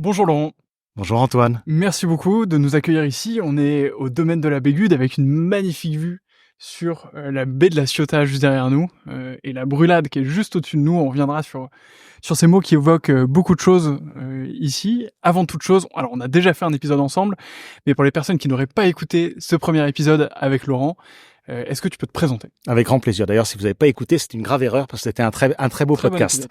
Bonjour Laurent, Bonjour Antoine. merci beaucoup de nous accueillir ici. On est au domaine de la Bégude avec une magnifique vue sur la baie de la Ciotat juste derrière nous et la Brulade qui est juste au-dessus de nous. On reviendra sur ces mots qui évoquent beaucoup de choses ici. Avant toute chose, alors on a déjà fait un épisode ensemble, mais pour les personnes qui n'auraient pas écouté ce premier épisode avec Laurent, est-ce que tu peux te présenter? Avec grand plaisir. D'ailleurs, si vous n'avez pas écouté, c'est une grave erreur parce que c'était un très beau Très bon podcast.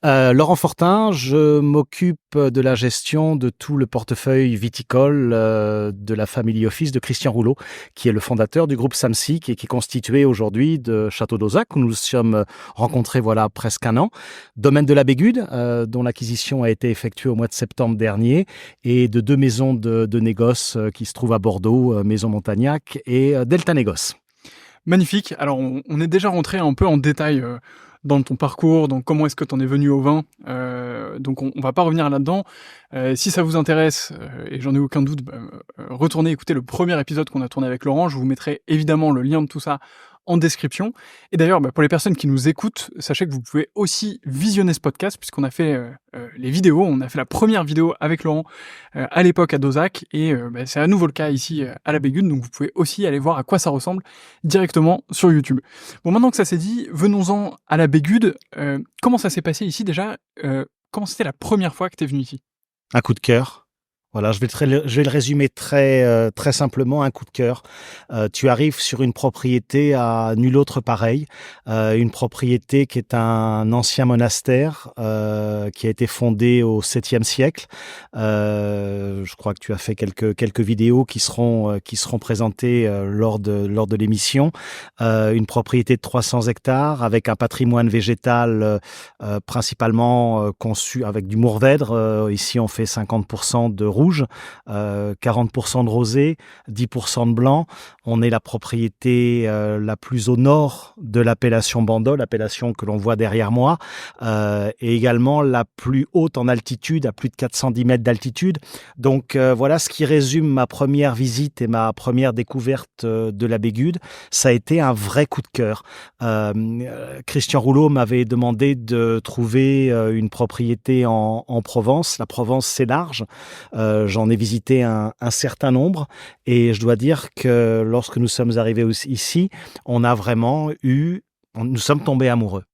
épisode. Laurent Fortin, je m'occupe de la gestion de tout le portefeuille viticole de la Family Office de Christian Rouleau, qui est le fondateur du groupe Samsic et qui est constitué aujourd'hui de Château d'Auzac, où nous nous sommes rencontrés voilà presque un an. Domaine de la Bégude, dont l'acquisition a été effectuée au mois de septembre dernier, et de deux maisons de négoce qui se trouvent à Bordeaux, Maison Montagnac et Delta Négoce. Magnifique. Alors, on est déjà rentré un peu en détail dans ton parcours, donc comment est-ce que tu en es venu au vin. Donc, on va pas revenir là-dedans. Si ça vous intéresse, et j'en ai aucun doute, retournez écouter le premier épisode qu'on a tourné avec Laurent. Je vous mettrai évidemment le lien de tout ça en description. Et d'ailleurs, pour les personnes qui nous écoutent, sachez que vous pouvez aussi visionner ce podcast puisqu'on a fait les vidéos. On a fait la première vidéo avec Laurent à l'époque à Dozac et c'est à nouveau le cas ici à la Bégude. Donc vous pouvez aussi aller voir à quoi ça ressemble directement sur YouTube. Bon, maintenant que ça s'est dit, venons-en à la Bégude. Comment ça s'est passé ici déjà Comment c'était la première fois que tu es venu ici? Un coup de cœur. Voilà, je vais le résumer très simplement, un coup de cœur. Tu arrives sur une propriété à nul autre pareil, une propriété qui est un ancien monastère qui a été fondé au 7e siècle. Je crois que tu as fait quelques vidéos qui seront présentées lors de l'émission. Une propriété de 300 hectares avec un patrimoine végétal principalement conçu avec du Mourvèdre. Ici, on fait 50% de rouge, 40% de rosé, 10% de blanc. On est la propriété la plus au nord de l'appellation Bandol, l'appellation que l'on voit derrière moi, et également la plus haute en altitude, à plus de 410 mètres d'altitude. Donc voilà ce qui résume ma première visite et ma première découverte de la Bégude. Ça a été un vrai coup de cœur. Christian Rouleau m'avait demandé de trouver une propriété en Provence. La Provence, c'est large. J'en ai visité un certain nombre et je dois dire que lorsque nous sommes arrivés ici, nous sommes tombés amoureux.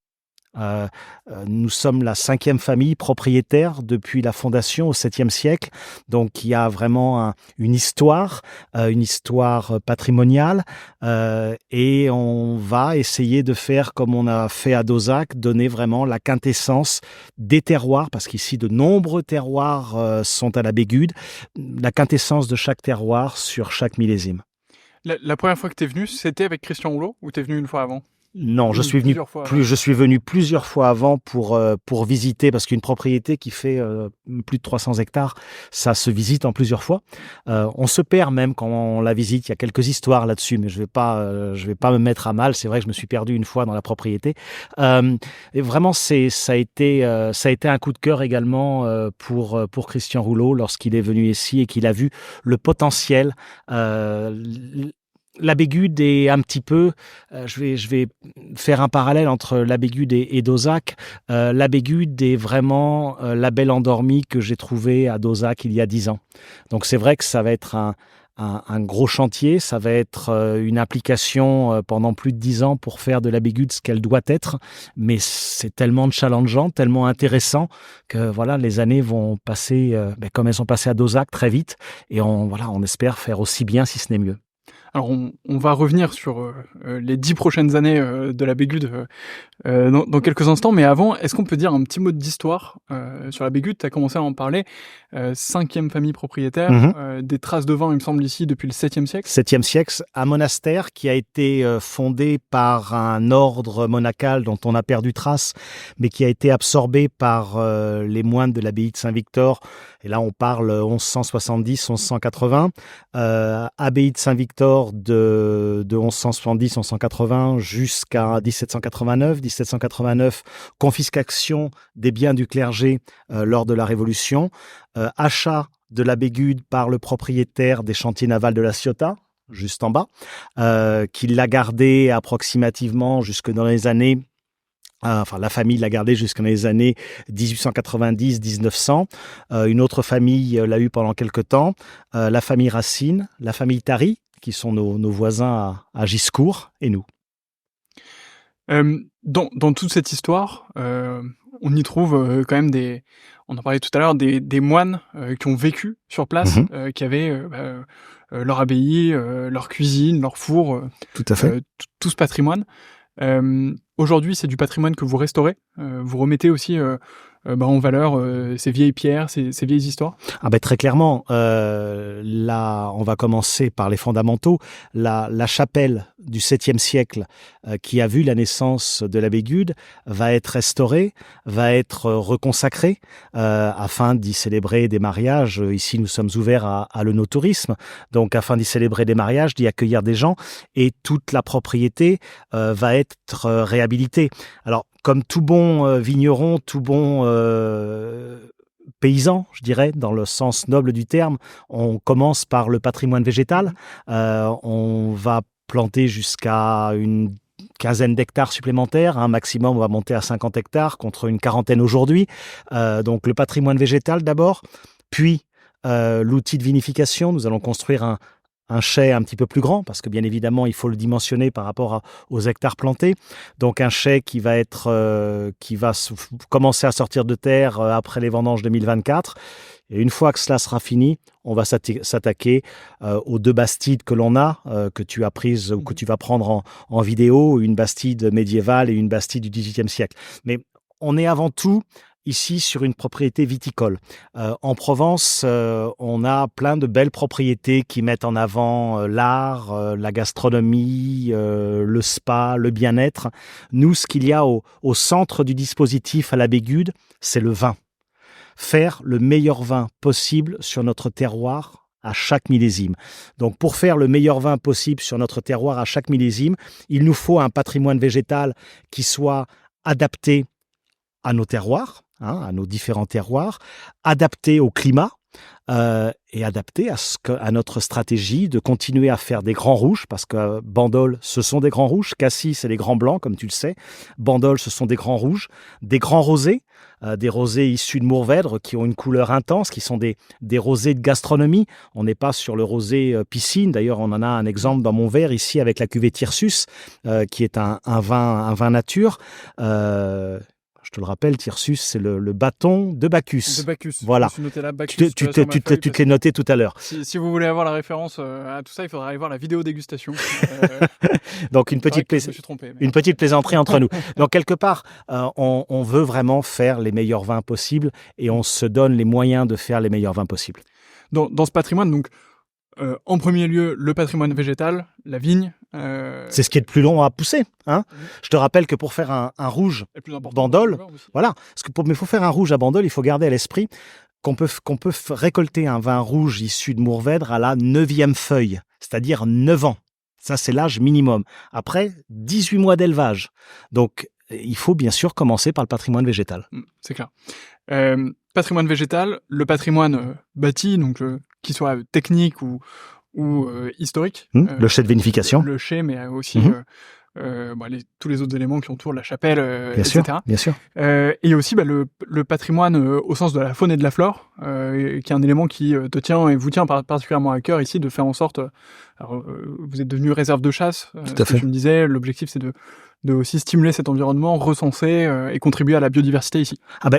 Nous sommes la 5e famille propriétaire depuis la fondation au 7e siècle. Donc, il y a vraiment une histoire patrimoniale. Et on va essayer de faire comme on a fait à Dozac, donner vraiment la quintessence des terroirs, parce qu'ici, de nombreux terroirs sont à la Bégude, la quintessence de chaque terroir sur chaque millésime. La première fois que tu es venu, c'était avec Christian Rouleau ou tu es venu une fois avant? Non, Ou plusieurs fois avant? je suis venu plusieurs fois avant pour visiter, parce qu'une propriété qui fait plus de 300 hectares, ça se visite en plusieurs fois. On se perd même quand on la visite. Il y a quelques histoires là-dessus, mais je vais pas me mettre à mal. C'est vrai que je me suis perdu une fois dans la propriété. Et vraiment, ça a été un coup de cœur également pour Christian Rouleau lorsqu'il est venu ici et qu'il a vu le potentiel. La Bégude est un petit peu, je vais faire un parallèle entre la Bégude et Dozac. La Bégude est vraiment la belle endormie que j'ai trouvée à Dozac il y a 10 ans. Donc c'est vrai que ça va être un gros chantier, ça va être une implication pendant plus de 10 ans pour faire de la Bégude ce qu'elle doit être, mais c'est tellement challengeant, tellement intéressant que voilà, les années vont passer comme elles sont passées à Dozac très vite, et on espère faire aussi bien si ce n'est mieux. Alors on va revenir sur les 10 prochaines années de la Bégude dans quelques instants, mais avant, est-ce qu'on peut dire un petit mot d'histoire sur la Bégude? Tu as commencé à en parler, 5e famille propriétaire, des traces de vin, il me semble, ici depuis le 7e siècle. 7e siècle, un monastère qui a été fondé par un ordre monacal dont on a perdu trace, mais qui a été absorbé par les moines de l'abbaye de Saint-Victor. Et là, on parle 1170-1180. Abbaye de Saint-Victor de 1170-1180 jusqu'à 1789. 1789, confiscation des biens du clergé lors de la Révolution. Achat de la Bégude par le propriétaire des chantiers navals de la Ciotat, juste en bas, qui l'a gardé approximativement jusque dans les années Enfin, la famille l'a gardé jusqu'aux les années 1890-1900. Une autre famille l'a eu pendant quelques temps. La famille Racine, la famille Tari, qui sont nos voisins à Giscourt, et nous. Dans toute cette histoire, on y trouve quand même on en parlait tout à l'heure, des moines qui ont vécu sur place, qui avaient leur abbaye, leur cuisine, leur four, Tout à fait. Tout ce patrimoine. Aujourd'hui, c'est du patrimoine que vous restaurez. Vous remettez aussi en valeur ces vieilles pierres, ces vieilles histoires. Très clairement, là, on va commencer par les fondamentaux. La chapelle du 7e siècle qui a vu la naissance de l'abbé Gude va être restaurée, va être reconsacrée afin d'y célébrer des mariages. Ici, nous sommes ouverts à l'œnotourisme, donc afin d'y célébrer des mariages, d'y accueillir des gens, et toute la propriété va être réhabilitée. Alors, comme tout bon vigneron, tout bon paysan, je dirais, dans le sens noble du terme, on commence par le patrimoine végétal. On va planter jusqu'à une quinzaine d'hectares supplémentaires, un maximum on va monter à 50 hectares contre une quarantaine aujourd'hui. Donc le patrimoine végétal d'abord, puis l'outil de vinification. Nous allons construire un chai un petit peu plus grand, parce que bien évidemment, il faut le dimensionner par rapport aux hectares plantés. Donc un chai qui va commencer à sortir de terre après les vendanges 2024. Et une fois que cela sera fini, on va s'attaquer aux 2 bastides que l'on a, que tu as prises ou que tu vas prendre en vidéo, une bastide médiévale et une bastide du XVIIIe siècle. Mais on est avant tout ici sur une propriété viticole. En Provence, on a plein de belles propriétés qui mettent en avant l'art, la gastronomie, le spa, le bien-être. Nous, ce qu'il y a au centre du dispositif à l'abbé Gude, c'est le vin. Faire le meilleur vin possible sur notre terroir à chaque millésime. Donc pour faire le meilleur vin possible sur notre terroir à chaque millésime, il nous faut un patrimoine végétal qui soit adapté à nos terroirs, à nos différents terroirs, adapté au climat et adapté à notre stratégie de continuer à faire des grands rouges, parce que Bandol, ce sont des grands rouges, Cassis, c'est des grands blancs, comme tu le sais, Bandol, ce sont des grands rouges, des grands rosés, des rosés issus de Mourvèdre qui ont une couleur intense, qui sont des rosés de gastronomie. On n'est pas sur le rosé piscine. D'ailleurs, on en a un exemple dans mon verre ici avec la cuvée Tirsus, qui est un vin nature. Je te le rappelle, Tirsus, c'est le bâton de Bacchus. De Bacchus. Voilà. Je me suis noté là, Bacchus. Tu te l'es noté tout à l'heure. Si vous voulez avoir la référence à tout ça, il faudra aller voir la vidéo dégustation. Donc une petite plaisanterie entre nous. Donc quelque part, on veut vraiment faire les meilleurs vins possibles et on se donne les moyens de faire les meilleurs vins possibles. Dans ce patrimoine, donc, en premier lieu, le patrimoine végétal, la vigne. C'est ce qui est le plus long à pousser. Je te rappelle que pour faire un rouge Bandol, voilà, mais il faut faire un rouge à Bandol, il faut garder à l'esprit qu'on peut récolter un vin rouge issu de Mourvèdre à la 9e feuille, c'est-à-dire 9 ans. Ça, c'est l'âge minimum. Après, 18 mois d'élevage. Donc, il faut bien sûr commencer par le patrimoine végétal. C'est clair. Patrimoine végétal, le patrimoine bâti, donc qu'il soit technique ou historique. Le chai de vinification. Le chai, mais aussi tous les autres éléments qui entourent la chapelle, etc. Bien sûr. Et aussi le patrimoine au sens de la faune et de la flore, qui est un élément qui te tient et vous tient particulièrement à cœur ici, de faire en sorte... vous êtes devenu réserve de chasse. Tout à fait. Tu me disais, l'objectif c'est de aussi stimuler cet environnement, recenser et contribuer à la biodiversité ici.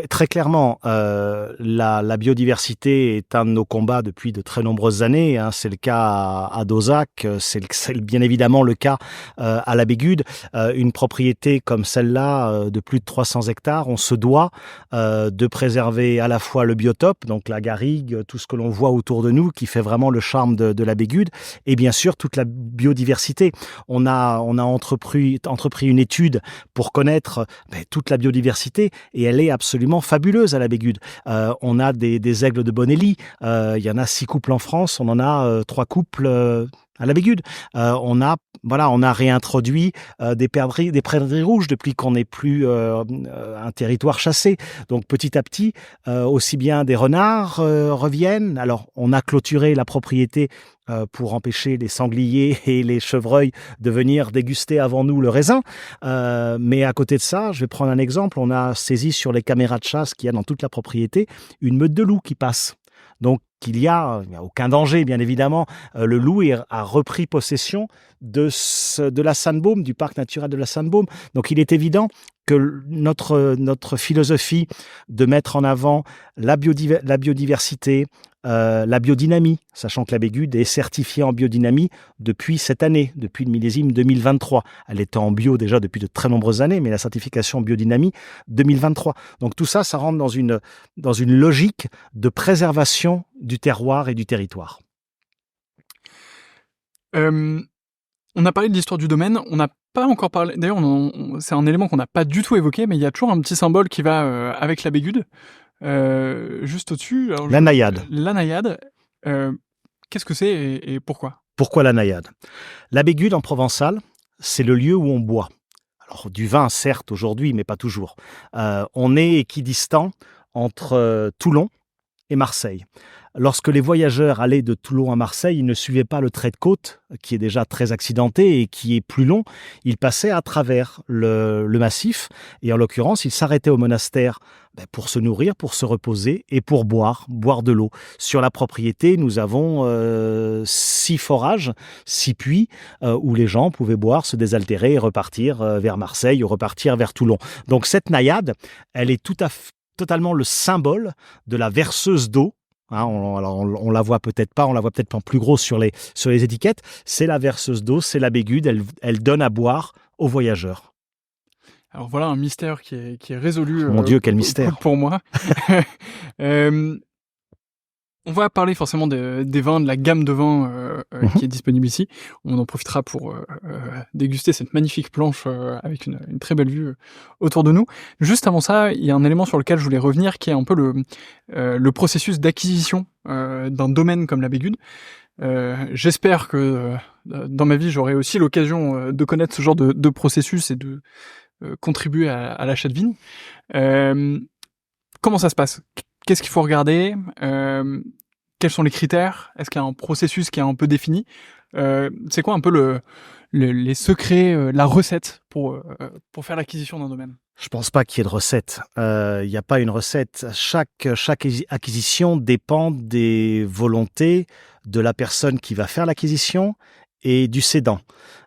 Très clairement, la biodiversité est un de nos combats depuis de très nombreuses années. C'est le cas à Dozac, c'est bien évidemment le cas à l'abbé Gude. Une propriété comme celle-là, de plus de 300 hectares, on se doit de préserver à la fois le biotope, donc la garrigue, tout ce que l'on voit autour de nous, qui fait vraiment le charme de l'abbé Gude, et bien sûr toute la biodiversité. On a entrepris une étude pour connaître toute la biodiversité et elle est absolument fabuleuse à l'abbé Gude. On a des aigles de Bonelli, il y en a 6 couples en France, on en a 3 couples à la Bégude. On a réintroduit des prairies rouges depuis qu'on n'est plus un territoire chassé. Donc petit à petit, aussi bien des renards reviennent. Alors on a clôturé la propriété pour empêcher les sangliers et les chevreuils de venir déguster avant nous le raisin. Mais à côté de ça, je vais prendre un exemple. On a saisi sur les caméras de chasse qu'il y a dans toute la propriété une meute de loups qui passe. Donc il n'y a aucun danger, bien évidemment. Le loup a repris possession de la Sandbaume, du parc naturel de la Sandbaume. Donc il est évident que notre philosophie de mettre en avant la biodiversité, la biodynamie, sachant que la Bégude est certifiée en biodynamie depuis cette année, depuis le millésime 2023. Elle était en bio déjà depuis de très nombreuses années, mais la certification en biodynamie 2023. Donc tout ça, ça rentre dans une logique de préservation du terroir et du territoire. On a parlé de l'histoire du domaine, on n'a pas encore parlé, d'ailleurs c'est un élément qu'on n'a pas du tout évoqué, mais il y a toujours un petit symbole qui va avec la Bégude, juste au-dessus. Alors, la naïade. La naïade, qu'est-ce que c'est et pourquoi ? Pourquoi la naïade ? La Bégude en provençal, c'est le lieu où on boit. Alors du vin certes aujourd'hui, mais pas toujours. On est équidistant entre Toulon et Marseille. Lorsque les voyageurs allaient de Toulon à Marseille, ils ne suivaient pas le trait de côte, qui est déjà très accidenté et qui est plus long. Ils passaient à travers le massif et en l'occurrence, ils s'arrêtaient au monastère pour se nourrir, pour se reposer et pour boire de l'eau. Sur la propriété, nous avons 6 forages, 6 puits où les gens pouvaient boire, se désaltérer et repartir vers Marseille ou repartir vers Toulon. Donc cette naïade, elle est totalement le symbole de la verseuse d'eau. On la voit peut-être pas, en plus gros sur les étiquettes. C'est la verseuse d'eau, c'est la Bégude, elle donne à boire aux voyageurs. Alors voilà un mystère qui est résolu. Mon Dieu, quel mystère pour moi. On va parler forcément des vins, de la gamme de vins qui est disponible ici. On en profitera pour déguster cette magnifique planche avec une très belle vue autour de nous. Juste avant ça, il y a un élément sur lequel je voulais revenir qui est un peu le processus d'acquisition d'un domaine comme la Bégude. J'espère que dans ma vie, j'aurai aussi l'occasion de connaître ce genre de processus et de contribuer à l'achat de vignes. Comment ça se passe ? Qu'est-ce qu'il faut regarder ? Quels sont les critères ? Est-ce qu'il y a un processus qui est un peu défini ? C'est quoi un peu les secrets, la recette pour faire l'acquisition d'un domaine ? Je pense pas qu'il y ait de recette. Il n'y a pas une recette. Chaque acquisition dépend des volontés de la personne qui va faire l'acquisition et du cédant.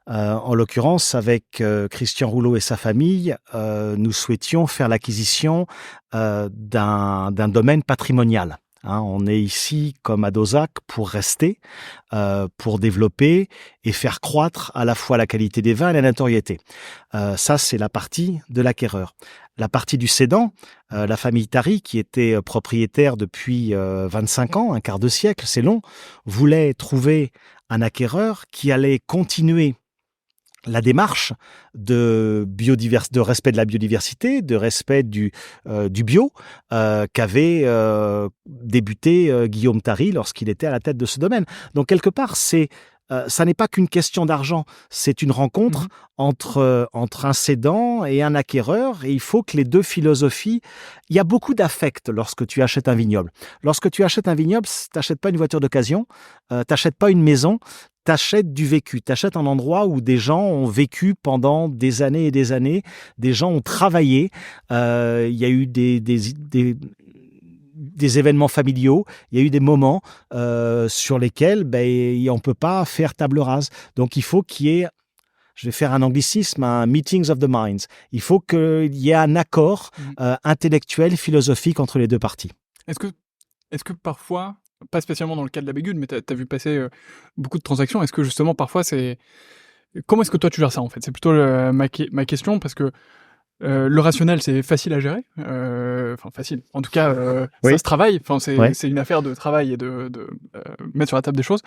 En l'occurrence, avec Christian Rouleau et sa famille, nous souhaitions faire l'acquisition d'un domaine patrimonial. On est ici, comme à Dozac, pour rester, pour développer et faire croître à la fois la qualité des vins et la notoriété. Ça, c'est la partie de l'acquéreur. La partie du cédant, la famille Tari, qui était propriétaire depuis 25 ans, un quart de siècle, c'est long, voulait trouver un acquéreur qui allait continuer la démarche de respect de la biodiversité, de respect du bio qu'avait débuté Guillaume Tari lorsqu'il était à la tête de ce domaine. Donc quelque part, ça n'est pas qu'une question d'argent, c'est une rencontre entre un cédant et un acquéreur, et il faut que les deux philosophies... Il y a beaucoup d'affect lorsque tu achètes un vignoble. Lorsque tu achètes un vignoble, tu n'achètes pas une voiture d'occasion, tu n'achètes pas une maison, tu achètes du vécu, tu achètes un endroit où des gens ont vécu pendant des années et des années, des gens ont travaillé, il y a eu des événements familiaux, il y a eu des moments sur lesquels on ne peut pas faire table rase. Donc il faut qu'il y ait, je vais faire un anglicisme, un meetings of the minds. Il faut qu'il y ait un accord intellectuel, philosophique entre les deux parties. Est-ce que parfois, pas spécialement dans le cas de la Bégude, mais tu as vu passer beaucoup de transactions, est-ce que justement parfois c'est... Comment est-ce que toi tu gères ça en fait ? C'est plutôt ma question, parce que le rationnel, c'est facile à gérer. Enfin, facile. En tout cas, ça se travaille. Enfin, c'est une affaire de travail et de mettre sur la table des choses.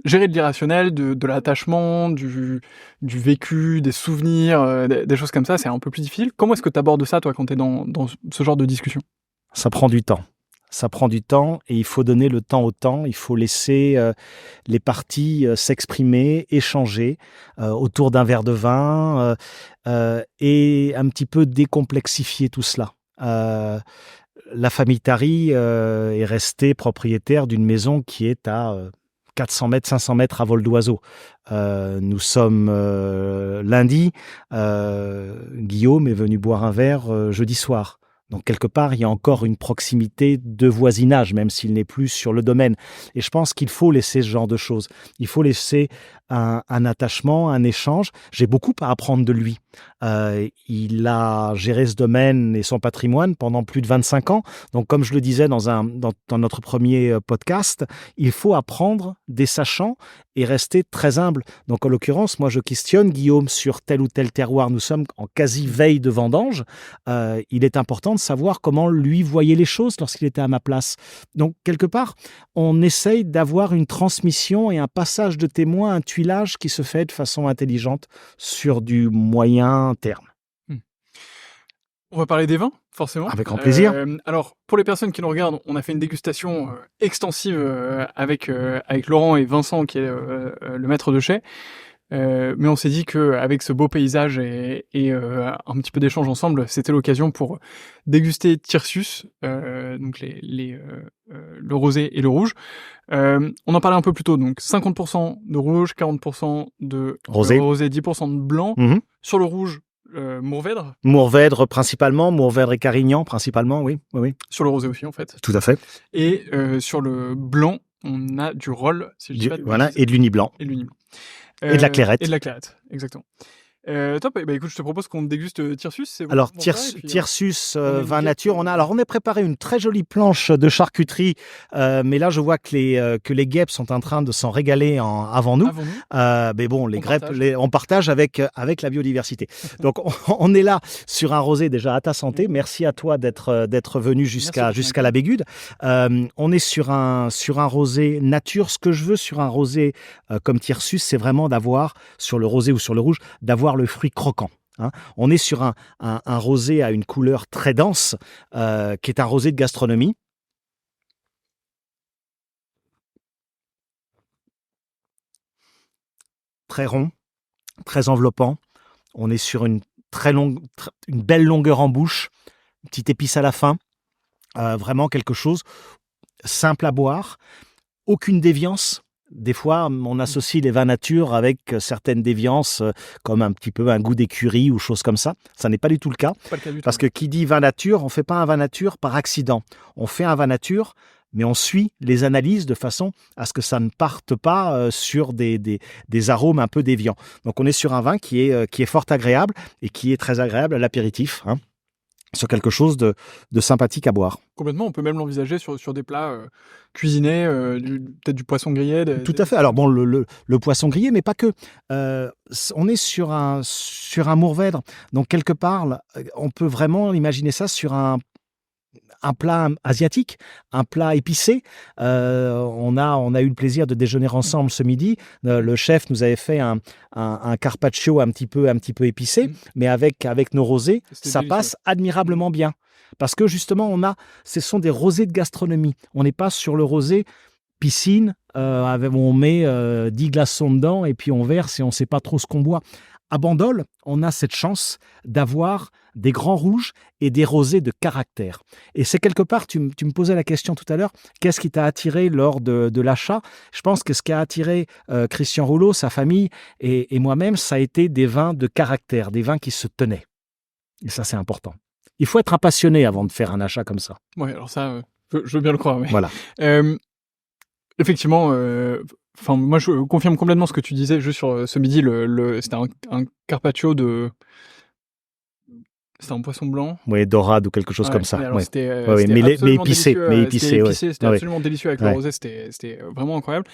Gérer de l'irrationnel, de l'attachement, du vécu, des souvenirs, des choses comme ça, c'est un peu plus difficile. Comment est-ce que tu abordes ça, toi, quand tu es dans ce genre de discussion ? Ça prend du temps. ça prend du temps et il faut donner le temps au temps. Il faut laisser les parties s'exprimer, échanger autour d'un verre de vin et un petit peu décomplexifier tout cela. La famille Tari est restée propriétaire d'une maison qui est à 400 mètres, 500 mètres à vol d'oiseau. Nous sommes lundi. Guillaume est venu boire un verre jeudi soir. Donc, quelque part, il y a encore une proximité de voisinage, même s'il n'est plus sur le domaine. Et je pense qu'il faut laisser ce genre de choses. Il faut laisser un attachement, un échange. J'ai beaucoup à apprendre de lui. Il a géré ce domaine et son patrimoine pendant plus de 25 ans. Donc, comme je le disais dans notre premier podcast, il faut apprendre des sachants et rester très humble. Donc, en l'occurrence, moi, je questionne Guillaume sur tel ou tel terroir. Nous sommes en quasi-veille de vendange. Il est important de savoir comment lui voyait les choses lorsqu'il était à ma place. Donc, quelque part, on essaye d'avoir une transmission et un passage de témoin, un tuilage qui se fait de façon intelligente sur du moyen terme. On va parler des vins, forcément. Avec grand plaisir. Alors, pour les personnes qui nous regardent, on a fait une dégustation extensive avec Laurent et Vincent, qui est le maître de chai. Mais on s'est dit qu'avec ce beau paysage et un petit peu d'échange ensemble, c'était l'occasion pour déguster Thyrsus, donc le rosé et le rouge. On en parlait un peu plus tôt, donc 50% de rouge, 40% de rosé, 10% de blanc. Mm-hmm. Sur le rouge, Mourvèdre. Mourvèdre principalement, Mourvèdre et Carignan principalement, oui. Sur le rosé aussi, en fait. Tout à fait. Et sur le blanc, on a du Roll, si je dis pas de voilà, et de l'Uni blanc. Et de l'Uni blanc. Et de la clairette. Et de la clairette, exactement. Top, bah écoute, je te propose qu'on déguste Thyrsus. C'est bon. Alors, Thyrsus, vin nature, on est préparé une très jolie planche de charcuterie, mais là, je vois que les guêpes sont en train de s'en régaler avant nous. Mais bon, les guêpes, on partage avec la biodiversité. Donc, on est là sur un rosé déjà à ta santé. Merci à toi d'être venu jusqu'à la Bégude. On est sur un rosé nature. Ce que je veux sur un rosé comme Thyrsus, c'est vraiment d'avoir, sur le rosé ou sur le rouge, d'avoir le fruit croquant. On est sur un rosé à une couleur très dense, qui est un rosé de gastronomie. Très rond, très enveloppant. On est sur une belle longueur en bouche, une petite épice à la fin. Vraiment quelque chose simple à boire, aucune déviance. Des fois, on associe les vins nature avec certaines déviances, comme un petit peu un goût d'écurie ou choses comme ça. Ça n'est pas du tout le cas. Parce que qui dit vin nature, on ne fait pas un vin nature par accident. On fait un vin nature, mais on suit les analyses de façon à ce que ça ne parte pas sur des arômes un peu déviants. Donc, on est sur un vin qui est fort agréable et qui est très agréable à l'apéritif. Sur quelque chose de sympathique à boire. Complètement, on peut même l'envisager sur des plats cuisinés, peut-être du poisson grillé. Tout à fait. Alors bon, le poisson grillé, mais pas que. On est sur un Mourvèdre. Donc quelque part, on peut vraiment imaginer ça sur un plat asiatique, un plat épicé. On a eu le plaisir de déjeuner ensemble ce midi. Le chef nous avait fait un carpaccio un petit peu épicé, mais avec nos rosés, ça passe admirablement bien. Parce que justement, ce sont des rosés de gastronomie. On n'est pas sur le rosé piscine, où on met 10 glaçons dedans et puis on verse et on ne sait pas trop ce qu'on boit. À Bandol, on a cette chance d'avoir des grands rouges et des rosés de caractère. Et c'est quelque part, tu me posais la question tout à l'heure, qu'est-ce qui t'a attiré lors de l'achat ? Je pense que ce qui a attiré Christian Rouleau, sa famille et moi-même, ça a été des vins de caractère, des vins qui se tenaient. Et ça, c'est important. Il faut être un passionné avant de faire un achat comme ça. Oui, alors ça, je veux bien le croire. Mais... Voilà. Effectivement... moi, je confirme complètement ce que tu disais juste sur ce midi. C'était un carpaccio de... C'était un poisson blanc. Oui, dorade ou quelque chose comme ça. Alors, ouais. C'était mais épicé. C'était absolument délicieux avec le rosé. C'était vraiment incroyable.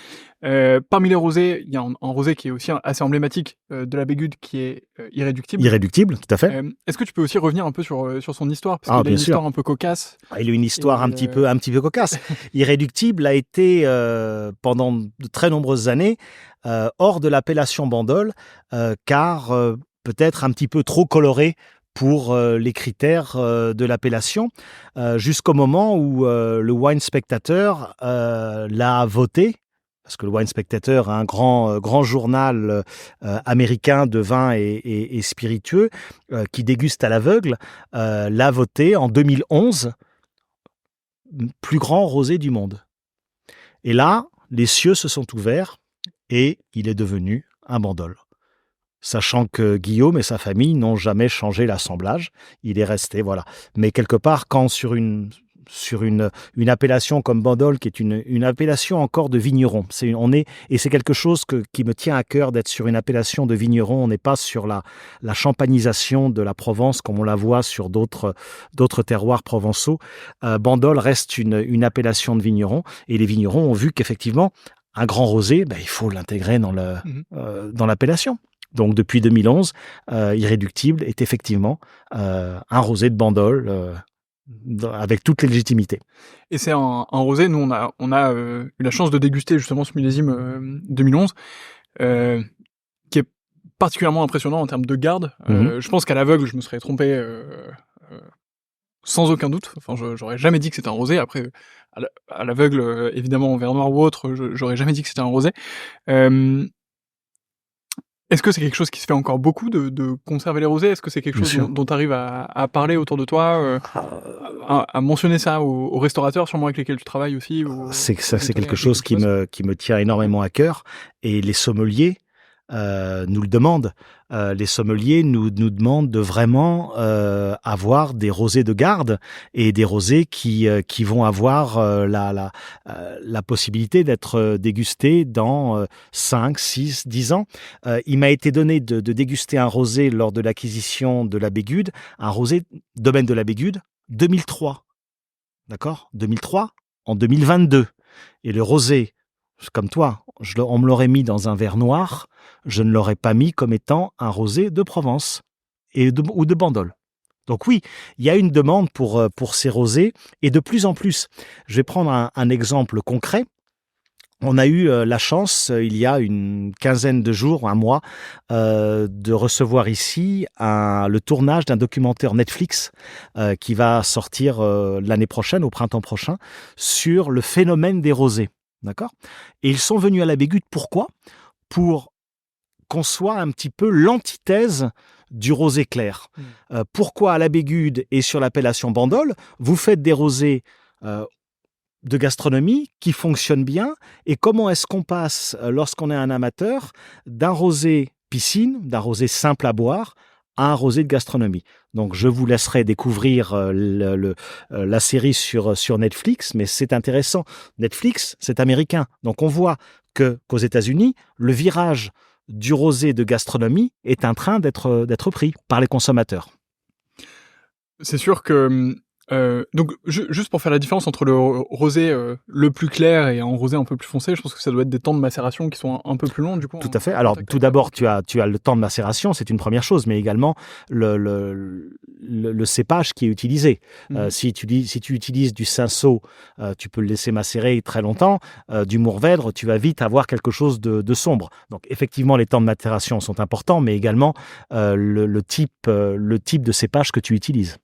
Parmi les rosés, il y a un rosé qui est aussi assez emblématique de la Bégude, qui est Irréductible. Irréductible, tout à fait. Est-ce que tu peux aussi revenir un peu sur son histoire ? Parce qu'il a une histoire un peu cocasse. Il a une histoire un petit peu cocasse. Irréductible a été, pendant de très nombreuses années, hors de l'appellation Bandol, car peut-être un petit peu trop coloré pour les critères de l'appellation, jusqu'au moment où le Wine Spectator l'a voté. Parce que le Wine Spectator, un grand journal américain de vin et spiritueux qui déguste à l'aveugle, l'a voté en 2011 plus grand rosé du monde. Et là, les cieux se sont ouverts et il est devenu un Bandol. Sachant que Guillaume et sa famille n'ont jamais changé l'assemblage, il est resté, voilà. Mais quelque part, quand sur une appellation comme Bandol, qui est une appellation encore de vigneron, et c'est quelque chose qui me tient à cœur d'être sur une appellation de vigneron. On n'est pas sur la champanisation de la Provence comme on la voit sur d'autres terroirs provençaux. Bandol reste une appellation de vigneron, et les vignerons ont vu qu'effectivement, un grand rosé, il faut l'intégrer dans l'appellation. Donc depuis 2011, Irréductible est effectivement un rosé de Bandol avec toute légitimité. Et c'est un rosé, nous on a eu la chance de déguster justement ce millésime 2011, qui est particulièrement impressionnant en termes de garde. Je pense qu'à l'aveugle, je me serais trompé sans aucun doute. Enfin, j'aurais jamais dit que c'était un rosé. Après, à l'aveugle, évidemment en verre noir ou autre, j'aurais jamais dit que c'était un rosé. Est-ce que c'est quelque chose qui se fait encore beaucoup de conserver les rosés? Est-ce que c'est quelque chose dont tu arrives à parler autour de toi, à mentionner ça aux restaurateurs sûrement avec lesquels tu travailles aussi? C'est quelque chose qui me tient énormément à cœur, et les sommeliers nous le demandent. Les sommeliers nous demandent de vraiment avoir des rosés de garde, et des rosés qui vont avoir la possibilité d'être dégustés dans 5, 6, 10 ans. Il m'a été donné de déguster un rosé lors de l'acquisition de la Bégude, un rosé domaine de la Bégude, 2003. D'accord ? 2003, en 2022. Et le rosé, comme toi, on me l'aurait mis dans un verre noir, je ne l'aurais pas mis comme étant un rosé de Provence ou de Bandol. Donc oui, il y a une demande pour ces rosés, et de plus en plus. Je vais prendre un exemple concret. On a eu la chance, il y a une quinzaine de jours, un mois, de recevoir ici le tournage d'un documentaire Netflix qui va sortir l'année prochaine, au printemps prochain, sur le phénomène des rosés. D'accord ? Et ils sont venus à la Bégude, pourquoi ? Pour qu'on soit un petit peu l'antithèse du rosé clair. Pourquoi à la Bégude et sur l'appellation Bandol, vous faites des rosés de gastronomie qui fonctionnent bien, et comment est-ce qu'on passe, lorsqu'on est un amateur, d'un rosé piscine, d'un rosé simple à boire, à un rosé de gastronomie. Donc je vous laisserai découvrir la série sur Netflix, mais c'est intéressant. Netflix, c'est américain. Donc on voit qu'aux États-Unis, le virage du rosé de gastronomie est en train d'être pris par les consommateurs. C'est sûr que donc juste pour faire la différence entre le rosé le plus clair et un rosé un peu plus foncé, je pense que ça doit être des temps de macération qui sont un peu plus longs du coup. Tout à fait. Alors tout d'abord, tu as le temps de macération, c'est une première chose, mais également le cépage qui est utilisé. Si tu utilises du cinsault, tu peux le laisser macérer très longtemps. Du Mourvèdre, tu vas vite avoir quelque chose de sombre. Donc effectivement, les temps de macération sont importants, mais également le type de cépage que tu utilises.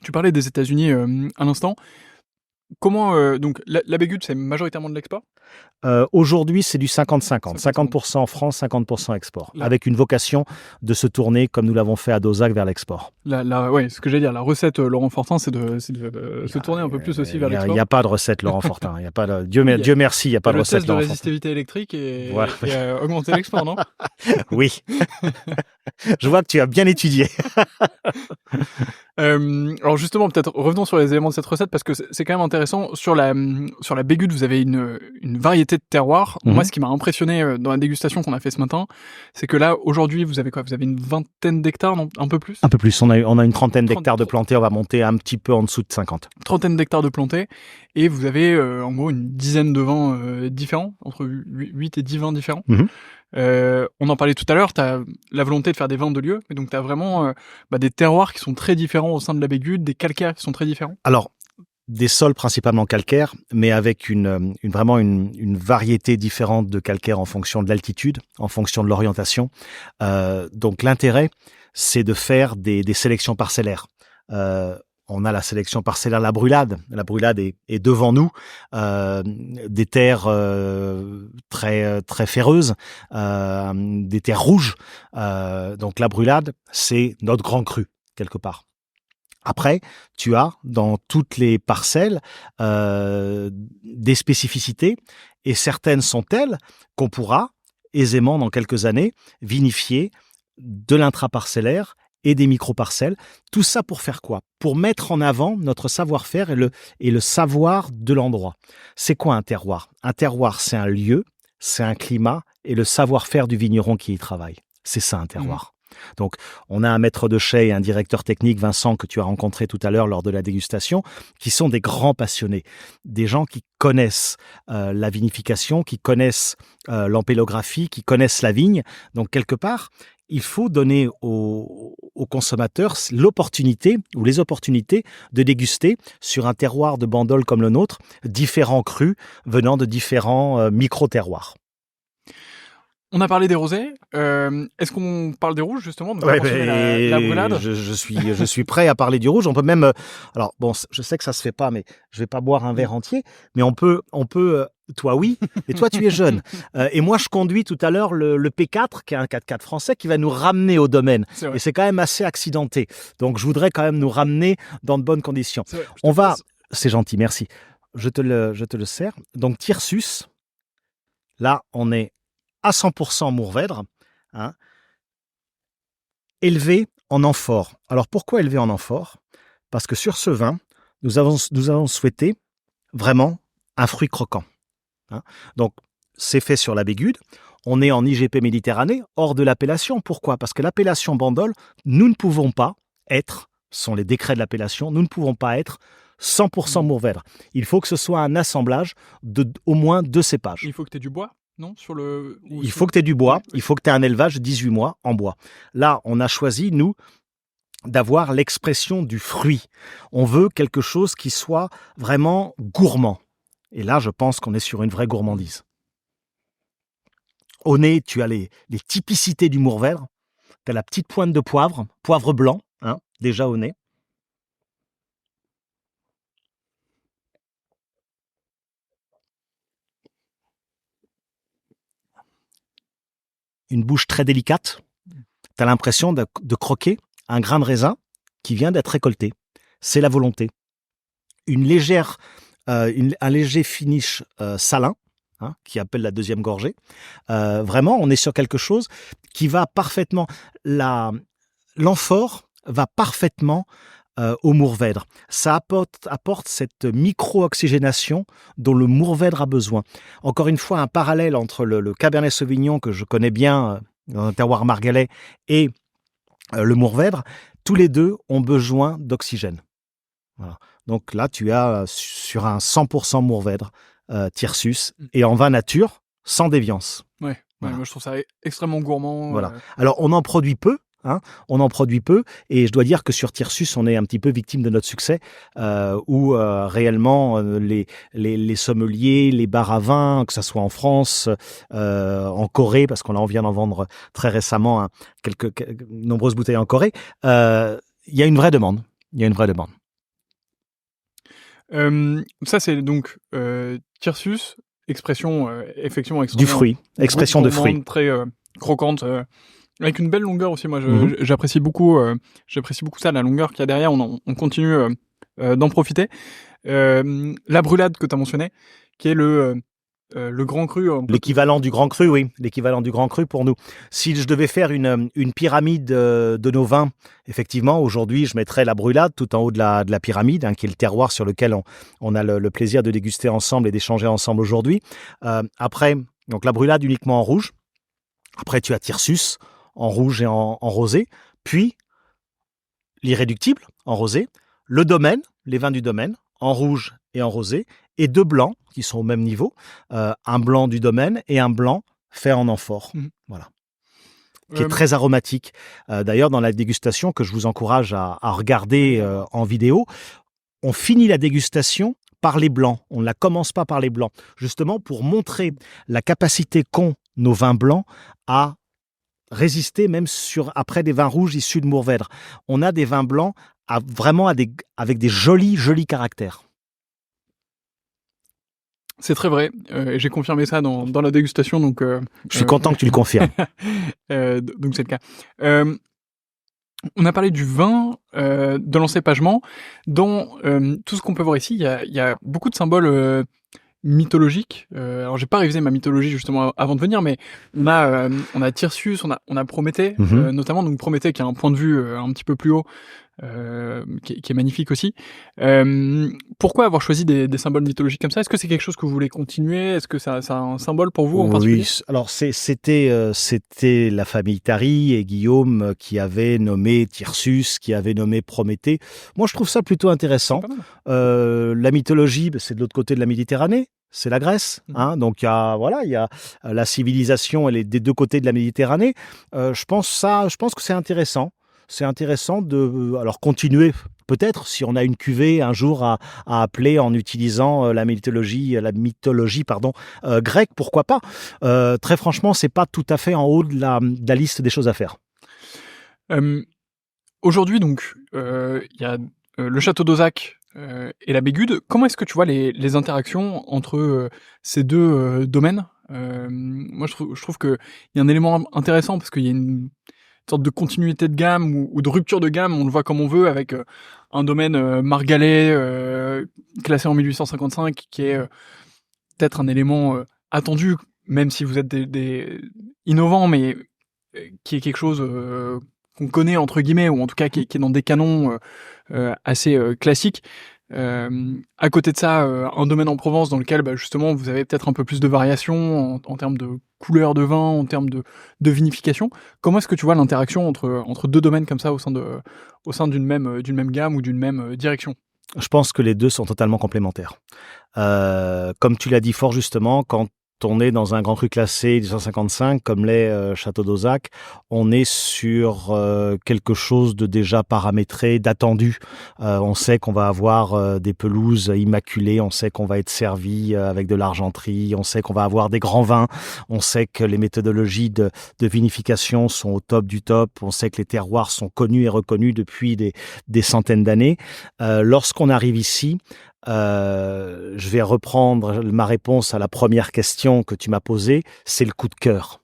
Tu parlais des États-Unis à l'instant. Comment donc la Bégude, c'est majoritairement de l'export ? Aujourd'hui, c'est du 50-50. 50% France, 50% export. Là. Avec une vocation de se tourner, comme nous l'avons fait à Dozac, vers l'export. Ouais, ce que j'allais dire, la recette Laurent Fortin, c'est de se tourner un peu plus aussi vers l'export. Il n'y a pas de recette Laurent Fortin. Il y a pas de... Dieu merci, il n'y a pas de recette Laurent Fortin. Le test de résistivité électrique et augmenter l'export, non ? Oui. Je vois que tu as bien étudié. Alors justement, peut-être revenons sur les éléments de cette recette, parce que c'est quand même intéressant. Sur la Bégude, vous avez une variété de terroirs. Moi, ce qui m'a impressionné dans la dégustation qu'on a fait ce matin, c'est que là, aujourd'hui, vous avez quoi ? Vous avez une vingtaine d'hectares, non ? Un peu plus ? Un peu plus. On a une trentaine d'hectares de plantés. On va monter un petit peu en dessous de 50. Trentaine d'hectares de plantés. Et vous avez, en gros, une dizaine de vins différents, entre 8 et 10 vins différents. On en parlait tout à l'heure, tu as la volonté de faire des vins de lieu, et donc tu as vraiment des terroirs qui sont très différents au sein de la Bégude, des calcaires qui sont très différents. Alors, des sols principalement calcaires, mais avec vraiment une variété différente de calcaire en fonction de l'altitude, en fonction de l'orientation. Donc l'intérêt, c'est de faire des sélections parcellaires. On a la sélection parcellaire, la brûlade. La brûlade est devant nous, des terres très très ferreuses, des terres rouges. Donc la brûlade, c'est notre grand cru quelque part. Après, tu as dans toutes les parcelles des spécificités, et certaines sont telles qu'on pourra aisément dans quelques années vinifier de l'intraparcellaire et des micro-parcelles. Tout ça pour faire quoi? Pour mettre en avant notre savoir-faire et le savoir de l'endroit. C'est quoi un terroir? Un terroir, c'est un lieu, c'est un climat et le savoir-faire du vigneron qui y travaille. C'est ça un terroir. Donc, on a un maître de chai et un directeur technique, Vincent, que tu as rencontré tout à l'heure lors de la dégustation, qui sont des grands passionnés, des gens qui connaissent la vinification, qui connaissent l'ampélographie, qui connaissent la vigne. Donc, quelque part, il faut donner aux consommateurs l'opportunité ou les opportunités de déguster sur un terroir de Bandol comme le nôtre, différents crus venant de différents micro-terroirs. On a parlé des rosés. Est-ce qu'on parle des rouges, justement? Donc, la brûlade. Je suis prêt à parler du rouge. On peut même... alors, bon, je sais que ça se fait pas, mais je vais pas boire un verre entier. Mais on peut toi, oui. Et toi, tu es jeune. Et moi, je conduis tout à l'heure le P4, qui est un 4x4 français, qui va nous ramener au domaine. Et c'est quand même assez accidenté. Donc, je voudrais quand même nous ramener dans de bonnes conditions. C'est gentil, merci. Je te le sers. Donc, Thyrsus. Là, on est à 100% Mourvèdre, hein, élevé en amphore. Alors pourquoi élevé en amphore? Parce que sur ce vin, nous avons souhaité vraiment un fruit croquant. Hein. Donc c'est fait sur la Bégude. On est en IGP Méditerranée, hors de l'appellation. Pourquoi? Parce que l'appellation Bandol, nous ne pouvons pas être, ce sont les décrets de l'appellation, nous ne pouvons pas être 100% Mourvèdre. Il faut que ce soit un assemblage de au moins 2 cépages. Il faut que tu aies du bois? Non, il faut que tu aies du bois, il faut que tu aies un élevage de 18 mois en bois. Là, on a choisi, nous, d'avoir l'expression du fruit. On veut quelque chose qui soit vraiment gourmand. Et là, je pense qu'on est sur une vraie gourmandise. Au nez, tu as les typicités du Mourvèdre. Tu as la petite pointe de poivre blanc, hein, déjà au nez. Une bouche très délicate. Tu as l'impression de croquer un grain de raisin qui vient d'être récolté. C'est la volonté. Un léger finish salin, hein, qui appelle la deuxième gorgée. Vraiment, on est sur quelque chose qui va parfaitement... L'amphore va parfaitement au Mourvèdre. Ça apporte cette micro-oxygénation dont le Mourvèdre a besoin. Encore une fois, un parallèle entre le Cabernet Sauvignon, que je connais bien dans un terroir margalais, et le Mourvèdre. Tous les deux ont besoin d'oxygène. Voilà. Donc là, tu as sur un 100% Mourvèdre, Thyrsus, et en vin nature, sans déviance. Ouais, voilà. Moi je trouve ça extrêmement gourmand. Voilà. Alors, on en produit peu. Hein, on en produit peu, et je dois dire que sur Thyrsus, on est un petit peu victime de notre succès, où réellement les sommeliers, les bars à vin, que ça soit en France, en Corée, parce qu'on vient d'en vendre très récemment, hein, quelques nombreuses bouteilles en Corée, il y a une vraie demande. Ça, c'est donc Thyrsus, expression effectivement du fruit, expression de fruit, très croquante. Avec une belle longueur aussi, moi j'apprécie beaucoup ça, la longueur qu'il y a derrière, on continue d'en profiter. La brûlade que tu as mentionné, qui est le grand cru. L'équivalent du grand cru, oui, l'équivalent du grand cru pour nous. Si je devais faire une pyramide de nos vins, effectivement, aujourd'hui je mettrais la brûlade tout en haut de la pyramide, hein, qui est le terroir sur lequel on a le plaisir de déguster ensemble et d'échanger ensemble aujourd'hui. Après, donc la brûlade uniquement en rouge. Après tu as Thyrsus, en rouge et en rosé, puis l'irréductible en rosé, le domaine, les vins du domaine, en rouge et en rosé, et 2 blancs qui sont au même niveau, un blanc du domaine et un blanc fait en amphore, voilà, qui est très aromatique. D'ailleurs, dans la dégustation que je vous encourage à regarder en vidéo, on finit la dégustation par les blancs, on ne la commence pas par les blancs, justement pour montrer la capacité qu'ont nos vins blancs à résister même après des vins rouges issus de Mourvèdre. On a des vins blancs vraiment avec des jolis caractères. C'est très vrai. J'ai confirmé ça dans la dégustation, donc. Je suis content que tu le confirmes. Donc c'est le cas. On a parlé du vin, de l'encépagement. Dans tout ce qu'on peut voir ici, il y a beaucoup de symboles mythologiques. Alors j'ai pas révisé ma mythologie justement avant de venir, mais on a Tirsius, on a Prométhée, notamment. Donc Prométhée qui a un point de vue un petit peu plus haut, qui est magnifique aussi. Pourquoi avoir choisi des symboles mythologiques comme ça? Est-ce que c'est quelque chose que vous voulez continuer? Est-ce que ça a un symbole pour vous en particulier? Oui, alors c'était la famille Tari et Guillaume qui avait nommé Tirsus, qui avait nommé Prométhée. Moi, je trouve ça plutôt intéressant. La mythologie, c'est de l'autre côté de la Méditerranée. C'est la Grèce, hein. Donc il y a la civilisation, elle est des deux côtés de la Méditerranée. Je pense que c'est intéressant. C'est intéressant de continuer peut-être si on a une cuvée un jour à appeler en utilisant la mythologie grecque, pourquoi pas. Très franchement, c'est pas tout à fait en haut de la liste des choses à faire. Aujourd'hui, donc, il y a le château d'Ozac et la Bégude. Comment est-ce que tu vois les interactions entre ces deux domaines? Moi, je trouve qu'il y a un élément intéressant parce qu'il y a une sorte de continuité de gamme ou de rupture de gamme, on le voit comme on veut, avec un domaine margalais classé en 1855 qui est peut-être un élément attendu, même si vous êtes des innovants, mais qui est quelque chose qu'on connaît entre guillemets, ou en tout cas qui est dans des canons assez classiques. À côté de ça, un domaine en Provence dans lequel justement vous avez peut-être un peu plus de variation en termes de couleur de vin, en termes de vinification. Comment est-ce que tu vois l'interaction entre deux domaines comme ça au sein d'une même gamme ou d'une même direction? Je pense que les deux sont totalement complémentaires. Comme tu l'as dit fort justement, quand on est dans un grand cru classé 1855 comme l'est Château d'Ozac, on est sur quelque chose de déjà paramétré, d'attendu. On sait qu'on va avoir des pelouses immaculées, on sait qu'on va être servi avec de l'argenterie, on sait qu'on va avoir des grands vins, on sait que les méthodologies de vinification sont au top du top, on sait que les terroirs sont connus et reconnus depuis des centaines d'années. Lorsqu'on arrive ici, je vais reprendre ma réponse à la première question que tu m'as posée, c'est le coup de cœur.